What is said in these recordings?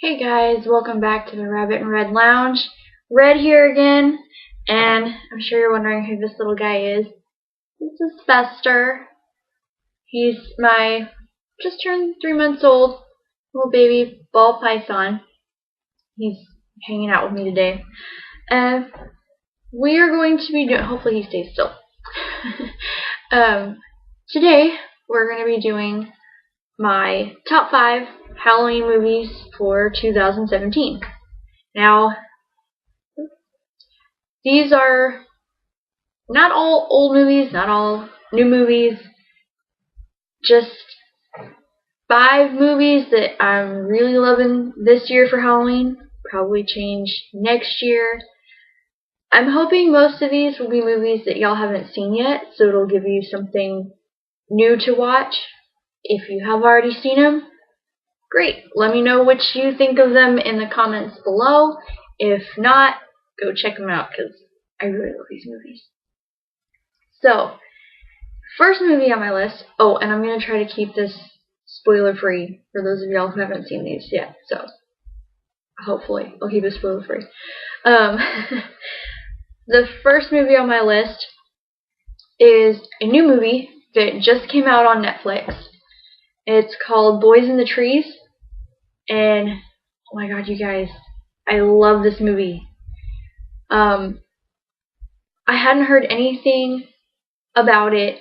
Hey guys, welcome back to the Rabbit and Red Lounge. Red here again, and I'm sure you're wondering who this little guy is. This is Fester. He's my just turned 3 months old little baby ball python. He's hanging out with me today. We are going to be doing, hopefully he stays still. Today we're going to be doing my top 5 Halloween movies for 2017. Now, these are not all old movies, not all new movies, just 5 movies that I'm really loving this year for Halloween. Probably change next year. I'm hoping most of these will be movies that y'all haven't seen yet, so it'll give you something new to watch. If you have already seen them, great. Let me know what you think of them in the comments below. If not, go check them out because I really love these movies. So, first movie on my list. Oh, and I'm going to try to keep this spoiler free for those of y'all who haven't seen these yet. So, hopefully, I'll keep it spoiler free. The first movie on my list is a new movie that just came out on Netflix. It's called Boys in the Trees. And, oh my god, you guys, I love this movie. I hadn't heard anything about it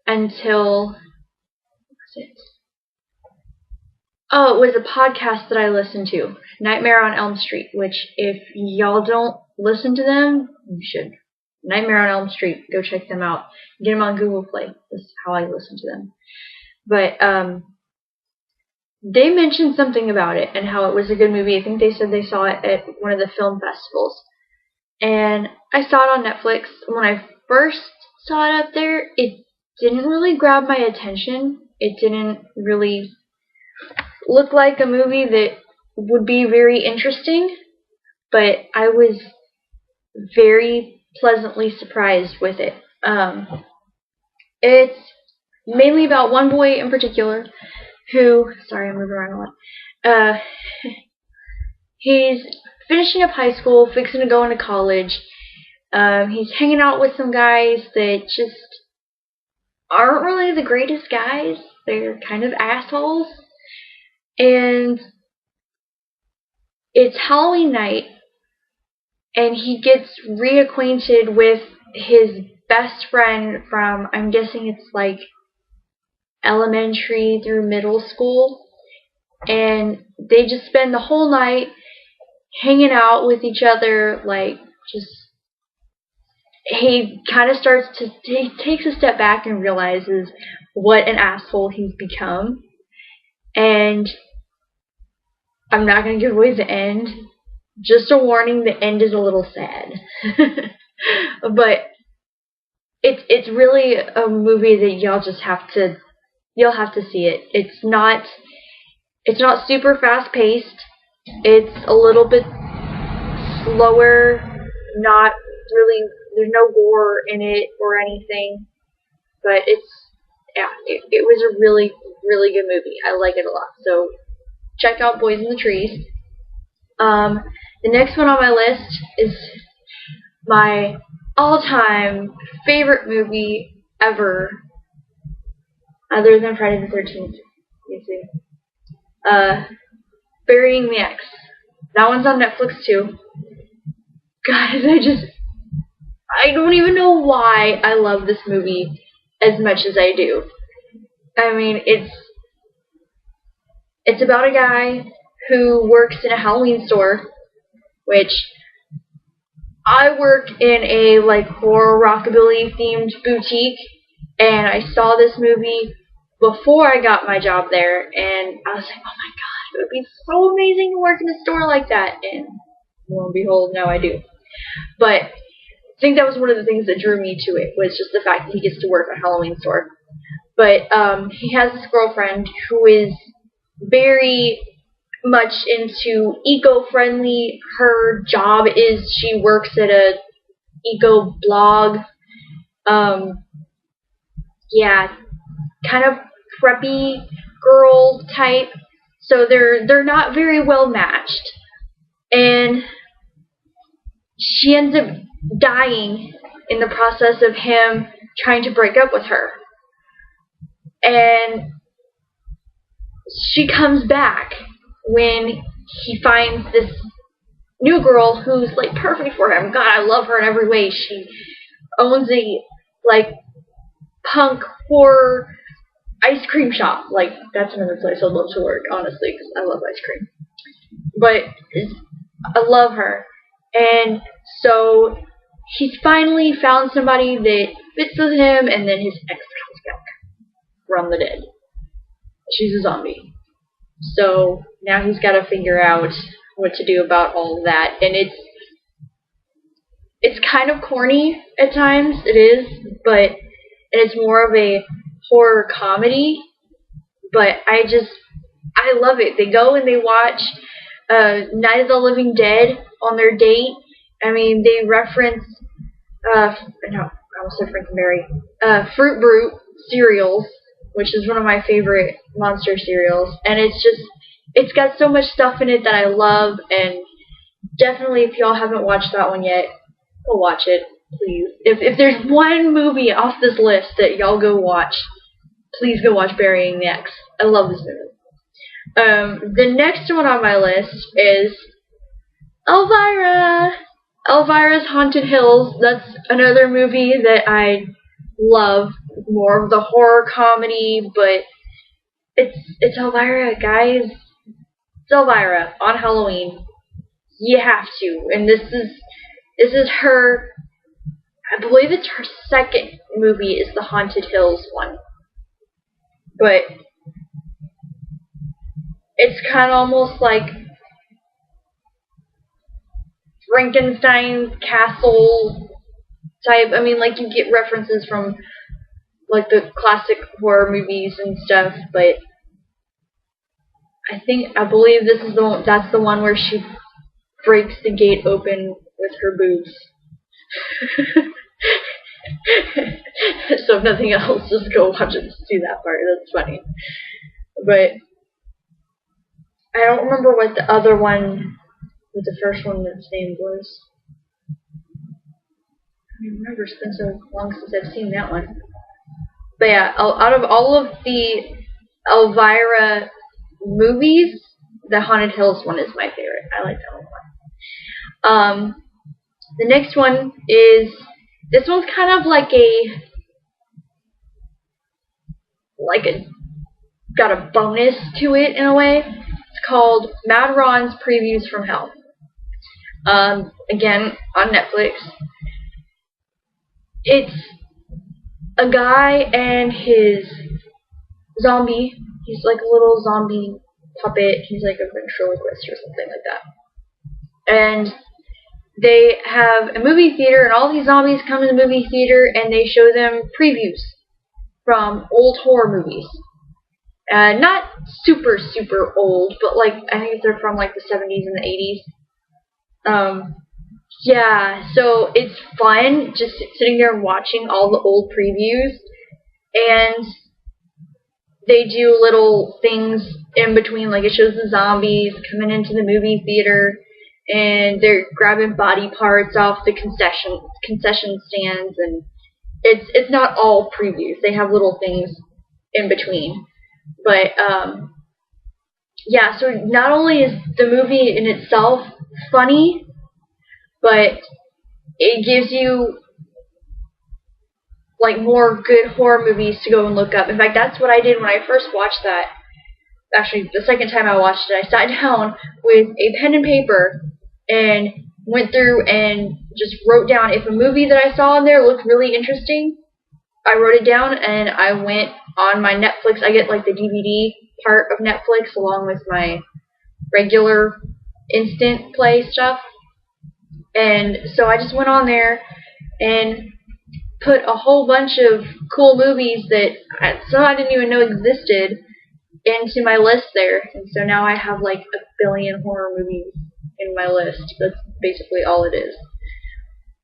until, what was it? Oh, it was a podcast that I listened to, Nightmare on Elm Street, which if y'all don't listen to them, you should. Nightmare on Elm Street, go check them out. Get them on Google Play. That's how I listen to them. But, they mentioned something about it and how it was a good movie. I think they said they saw it at one of the film festivals. And I saw it on Netflix. When I first saw it up there, it didn't really grab my attention. It didn't really look like a movie that would be very interesting. But I was very pleasantly surprised with it. It's mainly about one boy in particular who, sorry, I'm moving around a lot. He's finishing up high school, fixing to go into college. He's hanging out with some guys that just aren't really the greatest guys. They're kind of assholes. And it's Halloween night, and he gets reacquainted with his best friend from, I'm guessing it's like elementary through middle school, and they just spend the whole night hanging out with each other. Like, just, he kind of he takes a step back and realizes what an asshole he's become. And I'm not going to give away the end. Just a warning, the end is a little sad. But it's really a movie that y'all have to see it. It's not super fast paced. It's a little bit slower, not really, there's no gore in it or anything. But it was a really, really good movie. I like it a lot. So check out Boys in the Trees. The next one on my list is my all-time favorite movie ever, other than Friday the 13th. You see. Burying the Ex. That one's on Netflix too. Guys, I don't even know why I love this movie as much as I do. I mean, it's about a guy who works in a Halloween store, which I work in a like horror rockabilly themed boutique, and I saw this movie before I got my job there, and I was like, oh my god, it would be so amazing to work in a store like that, and lo and behold, now I do. But I think that was one of the things that drew me to it, was just the fact that he gets to work at a Halloween store. But he has this girlfriend who is very much into eco-friendly. Her job is she works at a eco blog. Yeah, kind of preppy girl type. So they're not very well matched, and she ends up dying in the process of him trying to break up with her. And she comes back when he finds this new girl who's like perfect for him. God, I love her in every way. She owns a like punk horror ice cream shop. Like, that's another place I'd love to work, honestly, because I love ice cream. But I love her. And so he's finally found somebody that fits with him, and then his ex comes back from the dead. She's a zombie. So now he's got to figure out what to do about all of that. And it's kind of corny at times, it is, but it's more of a horror comedy. But I love it. They go and they watch Night of the Living Dead on their date. I mean, they reference I almost said Frankenberry, Fruit Brute cereals, which is one of my favorite monster cereals, and it's got so much stuff in it that I love. And definitely, if y'all haven't watched that one yet, go watch it, please. If there's one movie off this list that y'all go watch, please go watch Burying the Ex. I love this movie. The next one on my list is Elvira. Elvira's Haunted Hills. That's another movie that I love. More of the horror comedy, but it's Elvira, guys. It's Elvira on Halloween. You have to. And this is her, I believe it's her second movie is the Haunted Hills one. But it's kind of almost like Frankenstein's castle type. I mean, like, you get references from like the classic horror movies and stuff, but I believe this is that's the one where she breaks the gate open with her boobs. So if nothing else, just go watch it to see that part. That's funny. But I don't remember what the other one, what the first one that's named was. I don't remember. It's been so long since I've seen that one. But yeah, out of all of the Elvira movies, the Haunted Hills one is my favorite. I like that one. The next one is, this one's kind of like got a bonus to it in a way. It's called Mad Ron's Previews from Hell. Again, on Netflix. It's a guy and his zombie. He's like a little zombie puppet. He's like a ventriloquist or something like that. And they have a movie theater, and all these zombies come to the movie theater, and they show them previews from old horror movies. Not super, super old, but like, I think they're from like the 70s and the 80s. Yeah, so it's fun just sitting there and watching all the old previews, and they do little things in between, like it shows the zombies coming into the movie theater, and they're grabbing body parts off the concession stands, and it's not all previews. They have little things in between. But yeah, so not only is the movie in itself funny, but it gives you like more good horror movies to go and look up. In fact, that's what I did when I first watched that. Actually, the second time I watched it, I sat down with a pen and paper and went through and just wrote down, if a movie that I saw in there looked really interesting, I wrote it down, and I went on my Netflix. I get like the DVD part of Netflix along with my regular instant play stuff. And so I just went on there and put a whole bunch of cool movies that some I didn't even know existed into my list there. And so now I have like 1 billion horror movies in my list. That's basically all it is.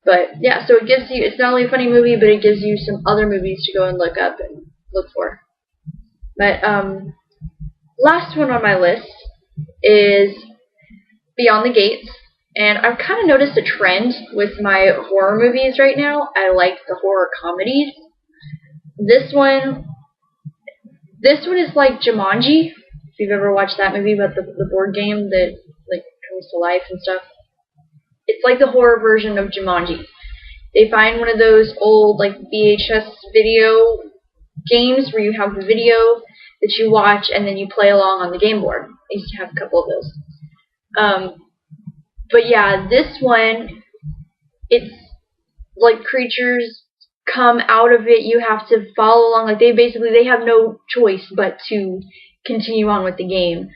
But yeah, so it gives you, it's not only a funny movie, but it gives you some other movies to go and look up and look for. But last one on my list is Beyond the Gates. And I've kind of noticed a trend with my horror movies right now. I like the horror comedies. This one is like Jumanji. If you've ever watched that movie about the board game that like comes to life and stuff. It's like the horror version of Jumanji. They find one of those old like VHS video games where you have the video that you watch and then you play along on the game board. I used to have a couple of those. But yeah, this one, it's like creatures come out of it. You have to follow along. Like they have no choice but to continue on with the game.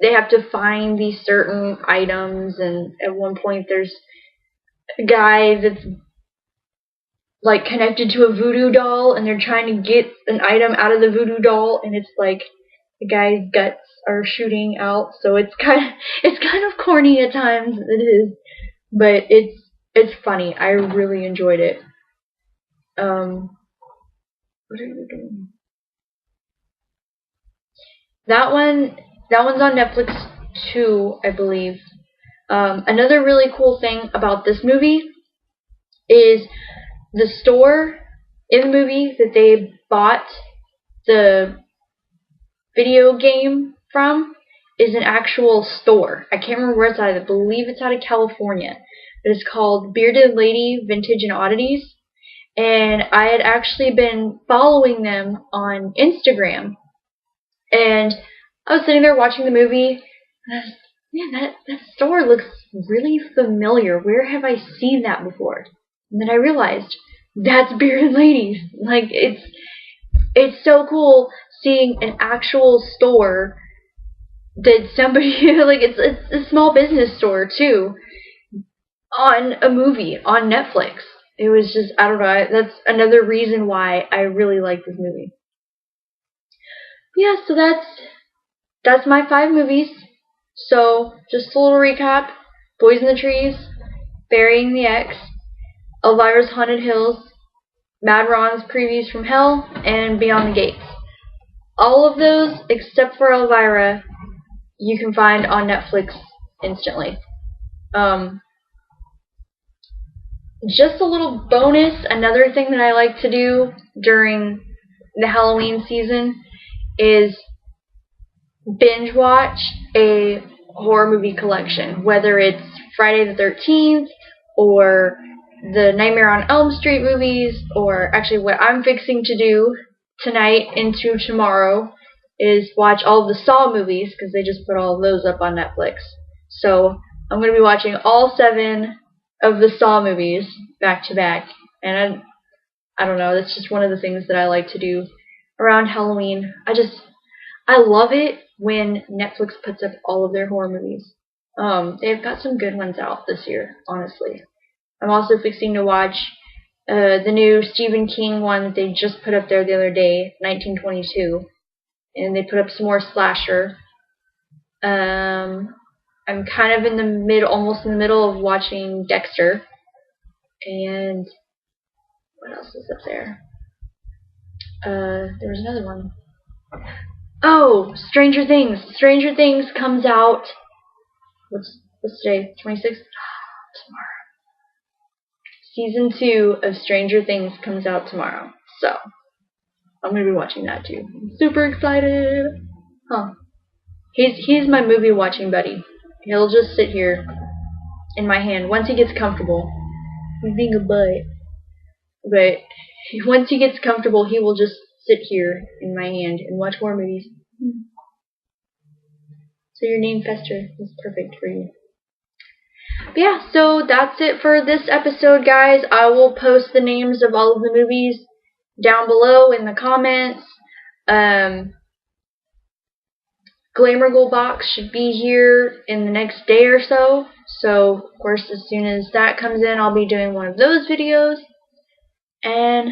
They have to find these certain items, and at one point there's a guy that's like connected to a voodoo doll, and they're trying to get an item out of the voodoo doll, and it's like the guy's guts are shooting out, so it's kind of corny at times. It is, but it's funny. I really enjoyed it. What are you doing? That one's on Netflix too, I believe. Another really cool thing about this movie is the store in the movie that they bought the video game from is an actual store. I can't remember where it's at. I believe it's out of California. But it's called Bearded Lady Vintage and Oddities. And I had actually been following them on Instagram. And I was sitting there watching the movie, and I was, man, that store looks really familiar. Where have I seen that before? And then I realized, that's Bearded Ladies. Like, it's so cool seeing an actual store that somebody, like, it's a small business store, too, on a movie, on Netflix. It was just, I don't know, that's another reason why I really like this movie. Yeah, so that's my 5 movies. So, just a little recap. Boys in the Trees, Burying the Ex, Elvira's Haunted Hills, Mad Ron's Previews from Hell, and Beyond the Gates. All of those, except for Elvira, you can find on Netflix instantly. Just a little bonus, another thing that I like to do during the Halloween season is binge watch a horror movie collection, whether it's Friday the 13th or the Nightmare on Elm Street movies, or actually what I'm fixing to do tonight into tomorrow is watch all of the Saw movies, because they just put all of those up on Netflix. So I'm going to be watching all 7 of the Saw movies back to back, and I don't know, that's just one of the things that I like to do around Halloween. I love it when Netflix puts up all of their horror movies. They've got some good ones out this year, honestly. I'm also fixing to watch the new Stephen King one that they just put up there the other day, 1922. And they put up some more slasher. I'm kind of in the almost in the middle of watching Dexter. And what else is up there? There was another one. Oh, Stranger Things. Stranger Things comes out. What's today? 26th? Tomorrow. Season 2 of Stranger Things comes out tomorrow. So, I'm going to be watching that too. I'm super excited. Huh. He's my movie watching buddy. He'll just sit here in my hand once he gets comfortable. He's being a butt. But once he gets comfortable, he will just sit here in my hand and watch horror movies. So your name Fester is perfect for you. But yeah, so that's it for this episode, guys. I will post the names of all of the movies down below in the comments. Glamour Gold box should be here in the next day or so. So, of course, as soon as that comes in, I'll be doing one of those videos. And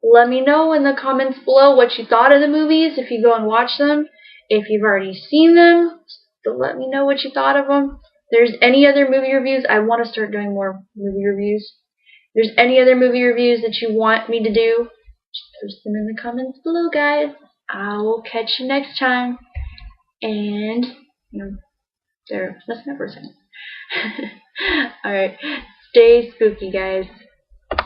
let me know in the comments below what you thought of the movies, if you go and watch them. If you've already seen them, let me know what you thought of them. If there's any other movie reviews, I want to start doing more movie reviews. If there's any other movie reviews that you want me to do, just post them in the comments below, guys. I will catch you next time. And let's never say. Alright. Stay spooky, guys.